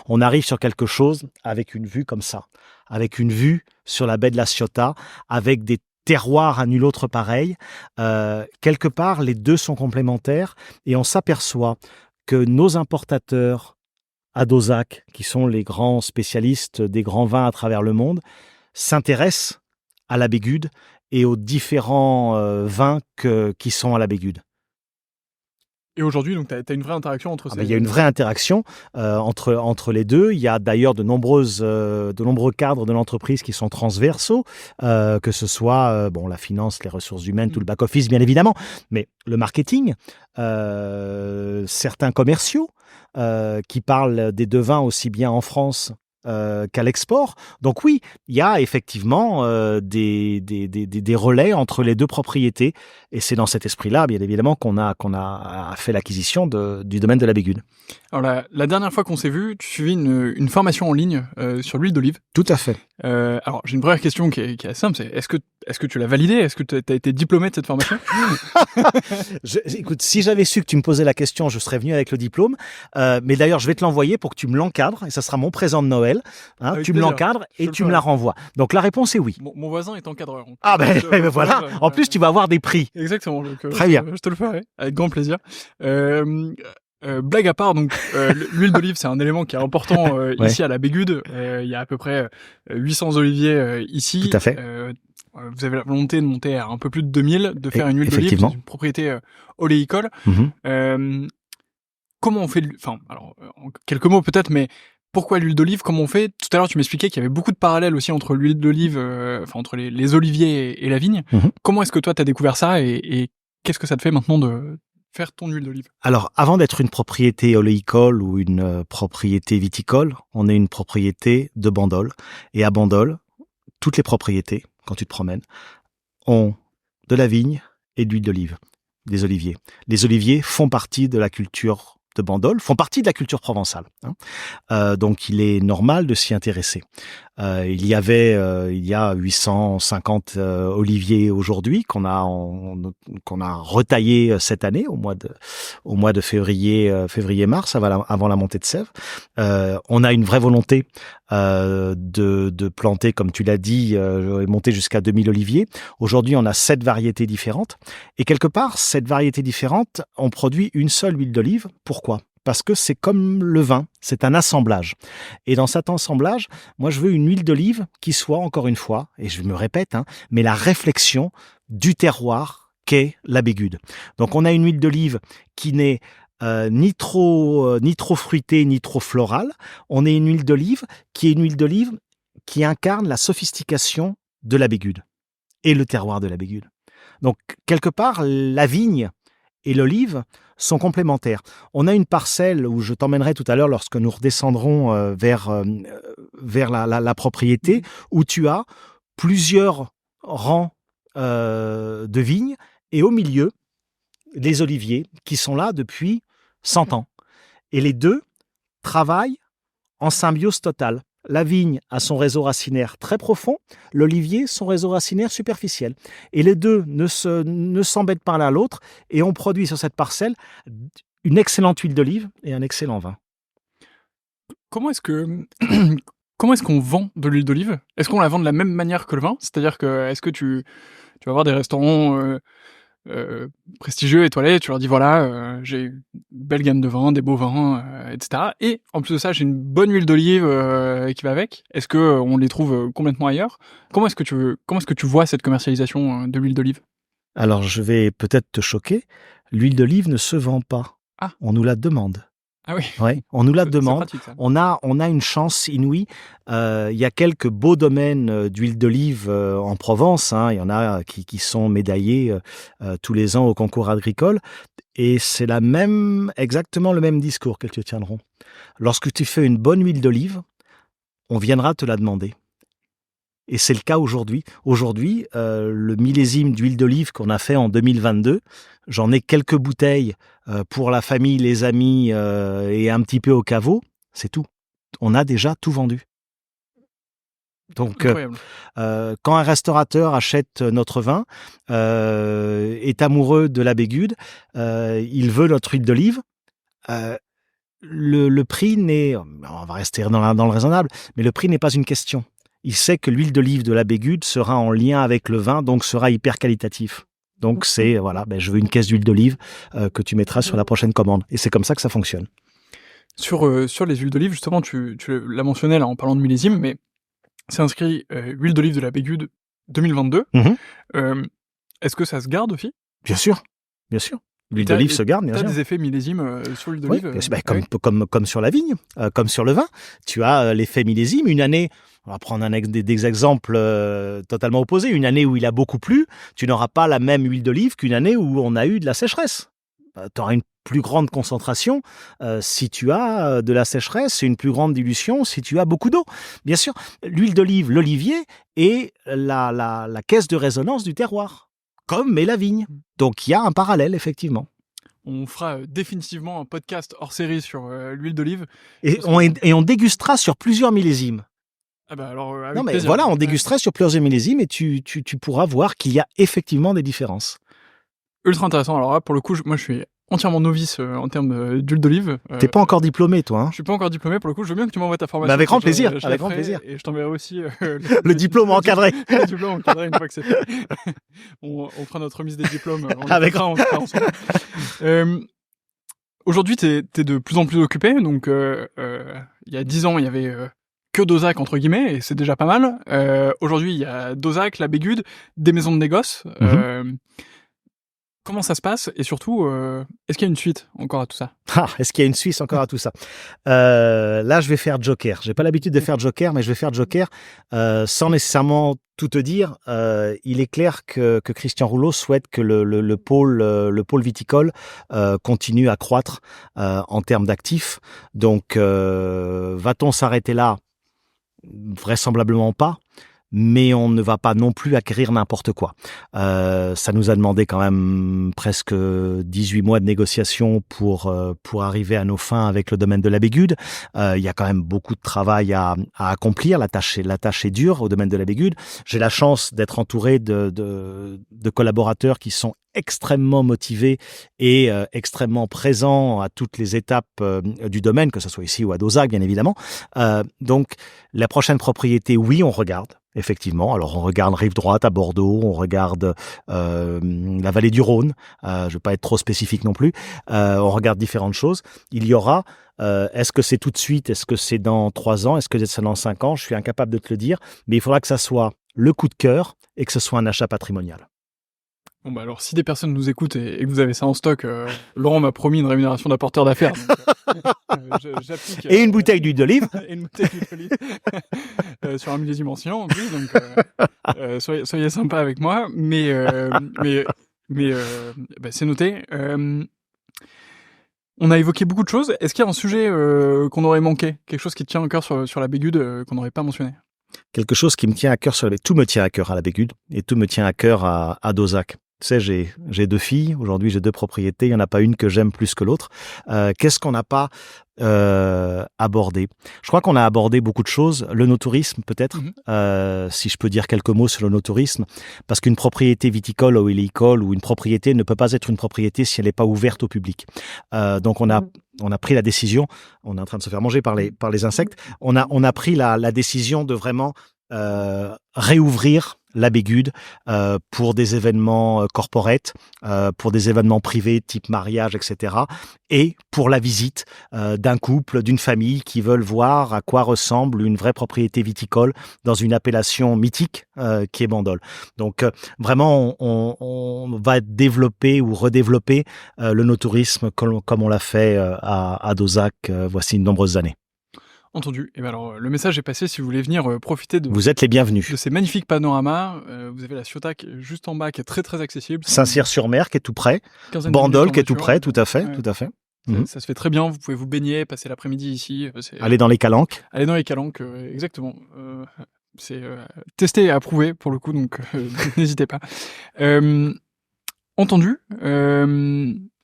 On arrive sur quelque chose avec une vue comme ça, avec une vue sur la baie de la Ciotat, avec des terroirs à nul autre pareil. Quelque part, les deux sont complémentaires et on s'aperçoit que nos importateurs à d'Ozac, qui sont les grands spécialistes des grands vins à travers le monde, s'intéressent à la Bégude et aux différents vins qui sont à la Bégude. Et aujourd'hui, donc, tu as une vraie interaction entre ces... Il y a une vraie interaction entre les deux. Il y a d'ailleurs de nombreux cadres de l'entreprise qui sont transversaux, que ce soit la finance, les ressources humaines, tout le back-office, bien évidemment, mais le marketing, certains commerciaux qui parlent des deux vins aussi bien en France qu'à l'export. Donc oui, il y a effectivement des relais entre les deux propriétés et c'est dans cet esprit-là, bien évidemment, qu'on a fait l'acquisition du domaine de la Bégude. Alors la dernière fois qu'on s'est vu, tu suivis une formation en ligne sur l'huile d'olive. Tout à fait. Alors j'ai une première question qui est assez simple, c'est est-ce que tu l'as validée? Est-ce que tu as été diplômé de cette formation? Écoute, si j'avais su que tu me posais la question, je serais venu avec le diplôme. Mais d'ailleurs, je vais te l'envoyer pour que tu me l'encadres et ça sera mon présent de Noël. Hein, tu me l'encadres et tu me la renvoies. Donc la réponse est oui. Mon voisin est encadreur. Ah ben voilà. En plus, tu vas avoir des prix. Exactement. Donc, très bien. Je te le ferai avec grand plaisir. Blague à part, donc l'huile d'olive, c'est un élément qui est important ici à la Bégude. Il y a à peu près 800 oliviers ici. Tout à fait. Vous avez la volonté de monter à un peu plus de 2000, de faire une huile d'olive, c'est une propriété oléicole. Comment on fait alors en quelques mots peut-être, mais pourquoi l'huile d'olive? Comment on fait? Tout à l'heure, tu m'expliquais qu'il y avait beaucoup de parallèles aussi entre l'huile d'olive, entre les oliviers et la vigne. Comment est-ce que toi, tu as découvert ça et qu'est-ce que ça te fait maintenant de faire ton huile d'olive? Alors, avant d'être une propriété oléicole ou une propriété viticole, on est une propriété de Bandol. Et à Bandol, toutes les propriétés, quand tu te promènes, ont de la vigne et de l'huile d'olive, des oliviers. Les oliviers font partie de la culture de Bandol font partie de la culture provençale. Donc, il est normal de s'y intéresser. Il y a 850 oliviers aujourd'hui qu'on a retaillé cette année au mois de février-mars avant la montée de sève. On a une vraie volonté de planter, comme tu l'as dit, monter jusqu'à 2000 oliviers. Aujourd'hui, on a 7 variétés différentes. Et quelque part, cette variété différente, on produit une seule huile d'olive. Pourquoi ? Parce que c'est comme le vin, c'est un assemblage. Et dans cet assemblage, moi je veux une huile d'olive qui soit, encore une fois, et je me répète, mais la réflexion du terroir qu'est la Bégude. Donc on a une huile d'olive qui n'est ni trop fruitée, ni trop florale. On a une huile d'olive qui incarne la sophistication de la Bégude et le terroir de la Bégude. Donc quelque part, la vigne et l'olive sont complémentaires. On a une parcelle où je t'emmènerai tout à l'heure lorsque nous redescendrons vers la propriété, où tu as plusieurs rangs de vignes et au milieu, les oliviers qui sont là depuis 100 ans. Et les deux travaillent en symbiose totale. La vigne a son réseau racinaire très profond, l'olivier son réseau racinaire superficiel. Et les deux ne s'embêtent pas l'un à l'autre et on produit sur cette parcelle une excellente huile d'olive et un excellent vin. Comment est-ce qu'on vend de l'huile d'olive ? Est-ce qu'on la vend de la même manière que le vin ? C'est-à-dire que est-ce que tu vas voir des restaurants prestigieux, étoilés, tu leur dis voilà, j'ai une belle gamme de vins, des beaux vins, etc. Et en plus de ça, j'ai une bonne huile d'olive qui va avec. Est-ce que on les trouve complètement ailleurs ? Comment est-ce que tu vois cette commercialisation de l'huile d'olive ? Alors, je vais peut-être te choquer. L'huile d'olive ne se vend pas. Ah. On nous la demande. Ah oui. Ouais, on nous la demande. Pratique, ça. On a une chance inouïe. Il y a quelques beaux domaines d'huile d'olive en Provence. Il y en a qui sont médaillés tous les ans au concours agricole. Et c'est exactement le même discours qu'elles te tiendront. Lorsque tu fais une bonne huile d'olive, on viendra te la demander. Et c'est le cas aujourd'hui. Aujourd'hui, le millésime d'huile d'olive qu'on a fait en 2022, j'en ai quelques bouteilles pour la famille, les amis et un petit peu au caveau. C'est tout. On a déjà tout vendu. Donc, quand un restaurateur achète notre vin, est amoureux de la Bégude, il veut notre huile d'olive, le prix on va rester dans le raisonnable, mais le prix n'est pas une question. Il sait que l'huile d'olive de la Bégude sera en lien avec le vin, donc sera hyper qualitatif. Donc c'est, je veux une caisse d'huile d'olive que tu mettras sur la prochaine commande. Et c'est comme ça que ça fonctionne. Sur les huiles d'olive, justement, tu l'as mentionné là en parlant de millésime, mais c'est inscrit huile d'olive de la Bégude 2022. Est-ce que ça se garde aussi ? Bien sûr, bien sûr. L'huile d'olive se garde, bien sûr. Tu as des effets millésimes sur l'huile d'olive ? Oui, comme sur la vigne, comme sur le vin. Tu as l'effet millésime. Une année, on va prendre des exemples totalement opposés. Une année où il a beaucoup plu, tu n'auras pas la même huile d'olive qu'une année où on a eu de la sécheresse. Tu auras une plus grande concentration si tu as de la sécheresse et une plus grande dilution si tu as beaucoup d'eau. Bien sûr, l'huile d'olive, l'olivier est la caisse de résonance du terroir, comme est la vigne. Donc il y a un parallèle, effectivement. On fera définitivement un podcast hors série sur l'huile d'olive. Et on dégustera sur plusieurs millésimes. Ah bah alors, avec non mais plaisir. Voilà, on dégustera sur plusieurs millésimes et tu pourras voir qu'il y a effectivement des différences. Ultra intéressant. Alors là, pour le coup, moi je suis entièrement novice en termes d'huile d'olive. T'es pas encore diplômé, toi, hein ? Je suis pas encore diplômé, pour le coup. Je veux bien que tu m'envoies ta formation. Avec grand plaisir, avec grand plaisir. Et je t'enverrai aussi le diplôme encadré. Le diplôme encadré une fois que c'est fait. on fera notre remise des diplômes. Avec grand ensemble. Aujourd'hui, t'es de plus en plus occupé. Donc, il y a 10 ans, il y avait que Dozac, entre guillemets, et c'est déjà pas mal. Aujourd'hui, il y a Dozac, la Bégude, des maisons de négoce. Comment ça se passe ? Et surtout, est-ce qu'il y a une suite encore à tout ça ? Est-ce qu'il y a une suite encore à tout ça ? Là, je vais faire Joker. J'ai pas l'habitude de faire Joker, mais je vais faire Joker sans nécessairement tout te dire. Il est clair que Christian Rouleau souhaite que le pôle viticole continue à croître en termes d'actifs. Donc, va-t-on s'arrêter là ? Vraisemblablement pas. mais on ne va pas non plus acquérir n'importe quoi. Ça nous a demandé quand même presque 18 mois de négociations pour arriver à nos fins avec le domaine de la Bégude. Il y a quand même beaucoup de travail à accomplir. La tâche est dure au domaine de la Bégude. J'ai la chance d'être entouré de collaborateurs qui sont extrêmement motivés et extrêmement présents à toutes les étapes du domaine, que ce soit ici ou à Dozac, bien évidemment. Donc, la prochaine propriété, oui, on regarde. Effectivement, alors on regarde Rive Droite à Bordeaux, on regarde la vallée du Rhône, je ne vais pas être trop spécifique non plus, on regarde différentes choses. Il y aura, est-ce que c'est tout de suite, est-ce que c'est dans 3 ans, est-ce que c'est dans 5 ans, je suis incapable de te le dire, mais il faudra que ça soit le coup de cœur et que ce soit un achat patrimonial. Bon bah alors si des personnes nous écoutent et que vous avez ça en stock, Laurent m'a promis une rémunération d'apporteur d'affaires. J'applique, et une bouteille d'huile d'olive. Et une bouteille d'huile d'olive sur un millésime ancien en plus, donc soyez sympa avec moi. Mais bah, c'est noté. On a évoqué beaucoup de choses. Est-ce qu'il y a un sujet qu'on aurait manqué, quelque chose qui te tient au cœur sur la Bégude qu'on n'aurait pas mentionné? Quelque chose qui me tient à cœur tout me tient à cœur à la Bégude et tout me tient à cœur à Dozac. Tu sais, j'ai 2 filles. Aujourd'hui, j'ai 2 propriétés. Il n'y en a pas une que j'aime plus que l'autre. Qu'est-ce qu'on n'a pas abordé? Je crois qu'on a abordé beaucoup de choses. Le no-tourisme, peut-être, si je peux dire quelques mots sur le no-tourisme. Parce qu'une propriété viticole ou oléicole ou une propriété ne peut pas être une propriété si elle n'est pas ouverte au public. Donc, on a pris la décision. On est en train de se faire manger par les insectes. On a pris la décision de vraiment réouvrir la Bégude pour des événements corporate, pour des événements privés type mariage, etc. Et pour la visite d'un couple, d'une famille qui veulent voir à quoi ressemble une vraie propriété viticole dans une appellation mythique qui est Bandol. Donc vraiment, on va développer ou redévelopper le no-tourisme comme on l'a fait à Dozac voici de nombreuses années. Entendu. Et ben alors, le message est passé. Si vous voulez venir profiter vous êtes les bienvenus. De ces magnifiques panoramas, vous avez la Ciotat juste en bas qui est très très accessible. Saint-Cyr-sur-Mer qui est tout près. Bandol qui est tout près, tout à fait, tout à fait. Ça se fait très bien. Vous pouvez vous baigner, passer l'après-midi ici. Aller dans les calanques. Aller dans les calanques, exactement. C'est testé et approuvé pour le coup, donc n'hésitez pas. Entendu.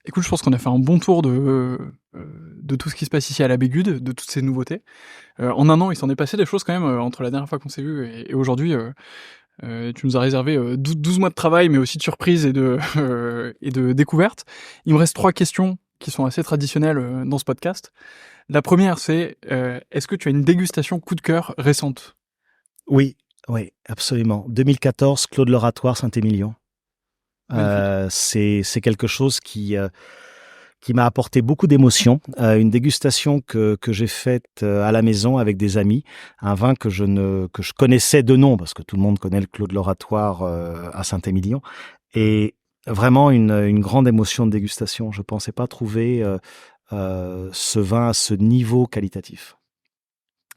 Écoute, je pense qu'on a fait un bon tour de tout ce qui se passe ici à la Bégude, de toutes ces nouveautés. En un an, il s'en est passé des choses quand même entre la dernière fois qu'on s'est vu et aujourd'hui. Tu nous as réservé 12 mois de travail, mais aussi de surprises et de découvertes. Il me reste 3 questions qui sont assez traditionnelles dans ce podcast. La première, c'est est-ce que tu as une dégustation coup de cœur récente? Oui, absolument. 2014, Claude l'Oratoire, Saint-Émilion. C'est quelque chose qui m'a apporté beaucoup d'émotions. Une dégustation que j'ai faite à la maison avec des amis, un vin que je connaissais de nom parce que tout le monde connaît le Clos de l'Oratoire à Saint-Émilion, et vraiment une grande émotion de dégustation. Je pensais pas trouver ce vin à ce niveau qualitatif.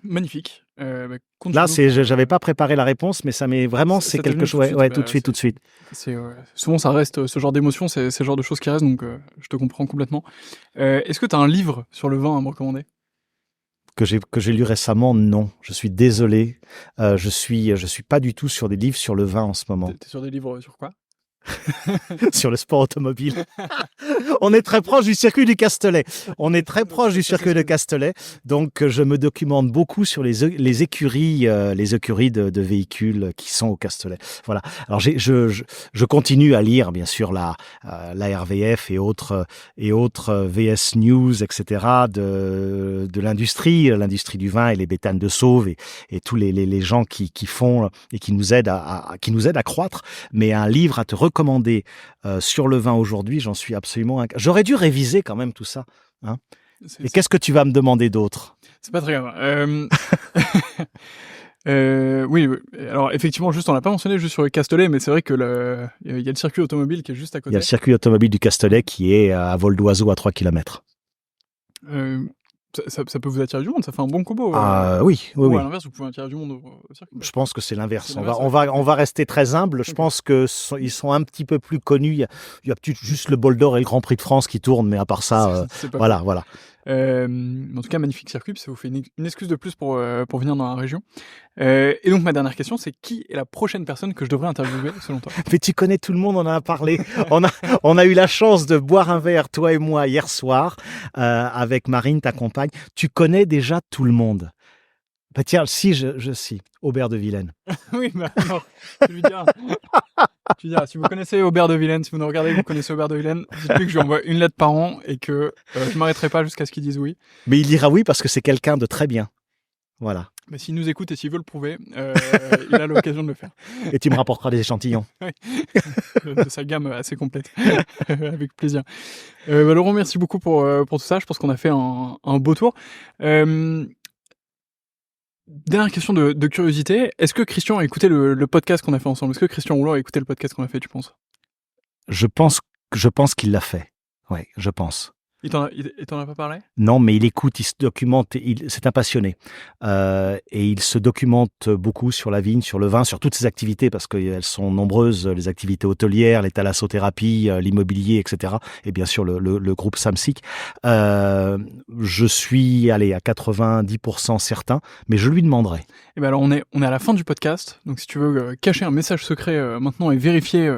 Magnifique. Là, j'avais pas préparé la réponse, mais ça m'est vraiment, c'est quelque chose. Tout de suite. Souvent, ça reste ce genre d'émotion, c'est ce genre de choses qui restent, donc je te comprends complètement. Est-ce que tu as un livre sur le vin à me recommander? Que j'ai lu récemment, non. Je suis désolé. Je suis pas du tout sur des livres sur le vin en ce moment. T'es sur des livres sur quoi? Sur le sport automobile. On est très proche du circuit du Castellet. Donc, je me documente beaucoup sur les écuries de véhicules qui sont au Castellet. Voilà. Alors, je continue à lire, bien sûr, la RVF et autres VS News, etc. de l'industrie du vin et les bétanes de sauve et tous les gens qui font et qui nous aident à croître. Mais un livre à te recommander sur le vin aujourd'hui, j'en suis absolument j'aurais dû réviser quand même tout ça. Hein. Et qu'est-ce que tu vas me demander d'autre? C'est pas très grave. Oui, alors effectivement, juste on l'a pas mentionné juste sur le Castellet, mais c'est vrai que il y a le circuit automobile qui est juste à côté. Il y a le circuit automobile du Castellet qui est à vol d'oiseau à 3 km. Ça peut vous attirer du monde, ça fait un bon combo. Oui. Ou à l'inverse, vous pouvez attirer du monde au circuit. Je pense que c'est l'inverse. On va rester très humble. Okay. Je pense qu'ils sont un petit peu plus connus. Il y a peut-être juste le Bol d'Or et le Grand Prix de France qui tournent, mais à part ça, voilà. En tout cas, magnifique circuit, ça vous fait une excuse de plus pour venir dans la région. Et donc, ma dernière question, c'est qui est la prochaine personne que je devrais interviewer, selon toi? Mais tu connais tout le monde, on en a parlé. On a eu la chance de boire un verre, toi et moi, hier soir, avec Marine, ta compagne. Tu connais déjà tout le monde. Bah tiens, si, si, Aubert de Vilaine. Oui, bah alors, je lui dirai. Tu diras, si vous connaissez Aubert de Vilaine, si vous nous regardez et que vous connaissez Aubert de Vilaine, dites-lui que je lui envoie une lettre par an et que je m'arrêterai pas jusqu'à ce qu'il dise oui. Mais il dira oui parce que c'est quelqu'un de très bien. Voilà. Mais s'il nous écoute et s'il veut le prouver, il a l'occasion de le faire. Et tu me rapporteras des échantillons. Oui, de sa gamme assez complète. Avec plaisir. Laurent, merci beaucoup pour tout ça. Je pense qu'on a fait un beau tour. Dernière question de curiosité. Est-ce que Christian a écouté le podcast qu'on a fait ensemble? Est-ce que Christian Roulant a écouté le podcast qu'on a fait, tu penses? Je pense qu'il l'a fait. Oui, je pense. Il t'en a pas parlé? Non, mais il écoute, il se documente, c'est un passionné. Et il se documente beaucoup sur la vigne, sur le vin, sur toutes ses activités, parce qu'elles sont nombreuses, les activités hôtelières, les thalassothérapie, l'immobilier, etc. Et bien sûr, le groupe Samsic. Je suis à 90% certain, mais je lui demanderai. Et ben alors, on est à la fin du podcast. Donc, si tu veux cacher un message secret maintenant et vérifier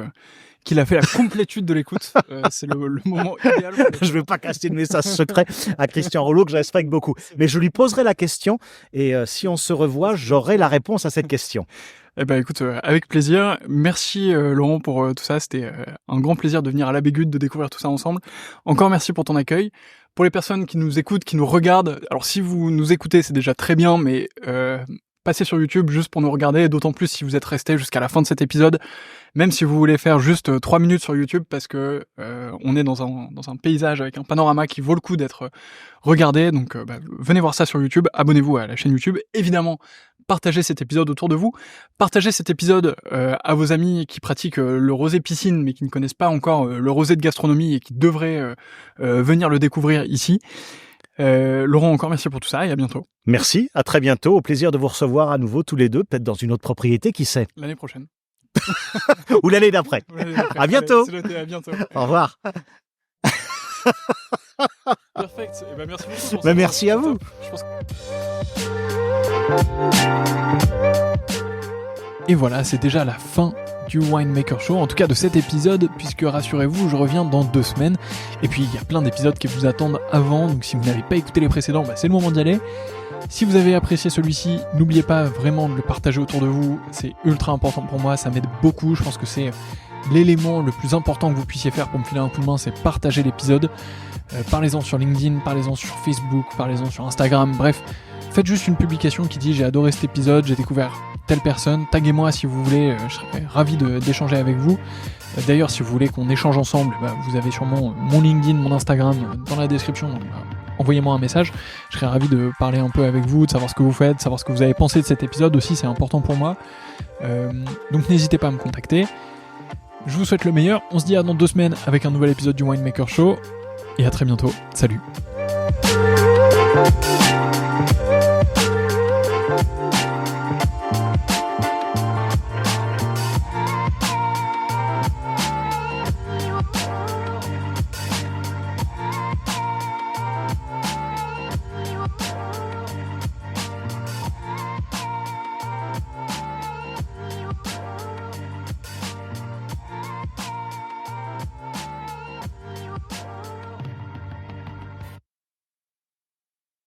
qu'il a fait la complétude de l'écoute. C'est le moment idéal. Je ne veux pas cacher de message secret à Christian Rouleau, que je respecte beaucoup. Mais je lui poserai la question et si on se revoit, j'aurai la réponse à cette question. Eh ben, écoute, avec plaisir. Merci Laurent pour tout ça. C'était un grand plaisir de venir à la Bégude, de découvrir tout ça ensemble. Encore merci pour ton accueil. Pour les personnes qui nous écoutent, qui nous regardent, alors si vous nous écoutez, c'est déjà très bien, mais passez sur YouTube juste pour nous regarder, d'autant plus si vous êtes resté jusqu'à la fin de cet épisode. Même si vous voulez faire juste 3 minutes sur YouTube parce que on est dans un paysage avec un panorama qui vaut le coup d'être regardé. Donc venez voir ça sur YouTube, abonnez-vous à la chaîne YouTube. Évidemment, partagez cet épisode autour de vous. Partagez cet épisode à vos amis qui pratiquent le rosé piscine mais qui ne connaissent pas encore le rosé de gastronomie et qui devraient venir le découvrir ici. Laurent, encore merci pour tout ça et à bientôt. Merci, à très bientôt. Au plaisir de vous recevoir à nouveau tous les deux, peut-être dans une autre propriété, qui sait. L'année prochaine. Ou l'année d'après. À bientôt. Allez, c'est noté, à bientôt. Au revoir. Perfect. Et ben merci beaucoup. Mais merci à vous. Et voilà, c'est déjà la fin du Winemaker Show, en tout cas de cet épisode, puisque rassurez-vous, je reviens dans 2 semaines. Et puis il y a plein d'épisodes qui vous attendent avant, donc si vous n'avez pas écouté les précédents, c'est le moment d'y aller. Si vous avez apprécié celui-ci, n'oubliez pas vraiment de le partager autour de vous, c'est ultra important pour moi, ça m'aide beaucoup, je pense que c'est l'élément le plus important que vous puissiez faire pour me filer un coup de main, c'est partager l'épisode. Parlez-en sur LinkedIn, parlez-en sur Facebook, parlez-en sur Instagram, bref, faites juste une publication qui dit « J'ai adoré cet épisode, j'ai découvert telle personne », taguez-moi si vous voulez, je serais ravi d'échanger avec vous. D'ailleurs, si vous voulez qu'on échange ensemble, vous avez sûrement mon LinkedIn, mon Instagram dans la description, donc envoyez-moi un message, je serais ravi de parler un peu avec vous, de savoir ce que vous faites, de savoir ce que vous avez pensé de cet épisode aussi, c'est important pour moi. Donc n'hésitez pas à me contacter. Je vous souhaite le meilleur, on se dit à dans 2 semaines avec un nouvel épisode du Winemaker Show, et à très bientôt, salut.